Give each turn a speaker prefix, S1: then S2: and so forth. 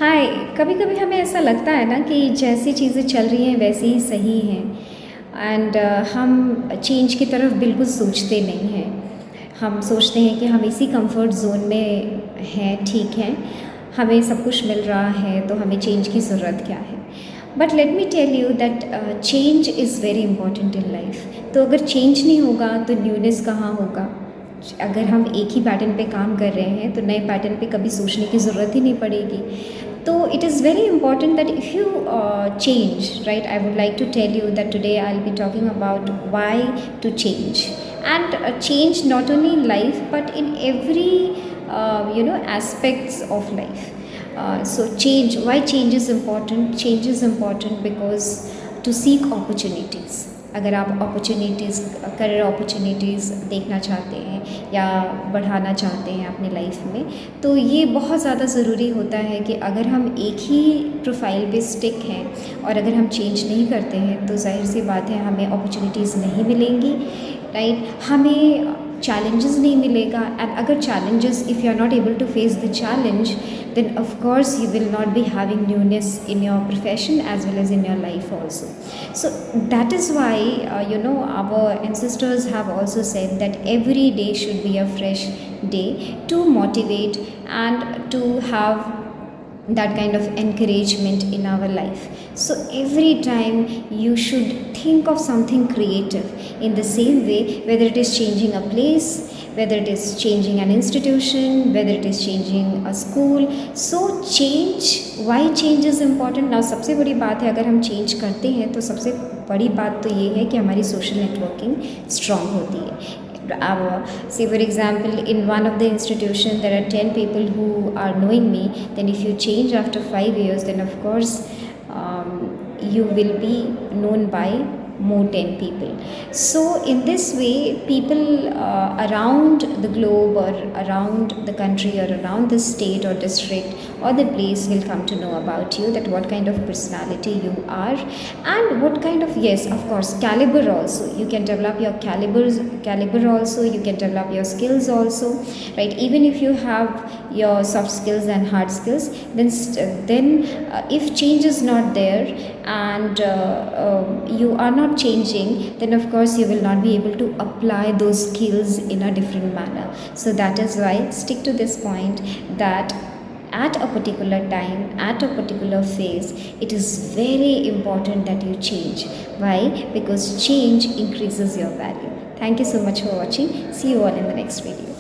S1: हाय। कभी कभी हमें ऐसा लगता है ना कि जैसी चीज़ें चल रही हैं वैसे ही सही हैं। एंड हम चेंज की तरफ बिल्कुल सोचते नहीं हैं। हम सोचते हैं कि हम इसी कंफर्ट जोन में हैं, ठीक हैं, हमें सब कुछ मिल रहा है तो हमें चेंज की ज़रूरत क्या है। But let me tell you that change is very important in life. तो अगर चेंज नहीं होगा तो न्यूनेस कहाँ होगा। अगर हम एक ही पैटर्न पे काम कर रहे हैं तो नए पैटर्न पे कभी सोचने की ज़रूरत ही नहीं पड़ेगी। तो it is very important that if you change, right? I would like to tell you that today I'll be talking about why to change, and change not only in life but in every aspects of life. So change, why change is important? Change is important because to seek opportunities. अगर आप opportunities, career opportunities देखना चाहते हैं या बढ़ाना चाहते हैं अपनी लाइफ में, तो ये बहुत ज़्यादा ज़रूरी होता है कि अगर हम एक ही प्रोफाइल पे स्टिक हैं और अगर हम चेंज नहीं करते हैं तो जाहिर सी बात है हमें अपॉर्चुनिटीज़ नहीं मिलेंगी, राइट। हमें challenges नहीं मिलेगा। एंड अगर challenges, if you are not able to face the challenge, then of course you will not be having newness in your profession as well as in your life also. So that is why our ancestors have also said that every day should be a fresh day to motivate and to have that kind of encouragement in our life. So every time you should think of something creative. In the same way, whether it is changing a place, whether it is changing an institution, whether it is changing a school. So change, why change is important? Now सबसे बड़ी बात है, अगर हम change करते हैं तो सबसे बड़ी बात तो ये है कि हमारी social networking strong होती है. Say for example, in one of the institution there are 10 people who are knowing me. Then if you change after 5 years, then of course you will be known by more 10 people. So in this way, people around the globe or around the country or around the state or district or the place will come to know about you, that what kind of personality you are and what kind of, yes, of course, caliber also. You can develop your caliber also, you can develop your skills also, right? Even if you have your soft skills and hard skills, then if change is not there and you are not changing, then of course you will not be able to apply those skills in a different manner. So that is why stick to this point, that at a particular time, at a particular phase, it is very important that you change. Why? Because change increases your value. Thank you so much for watching. See you all in the next video.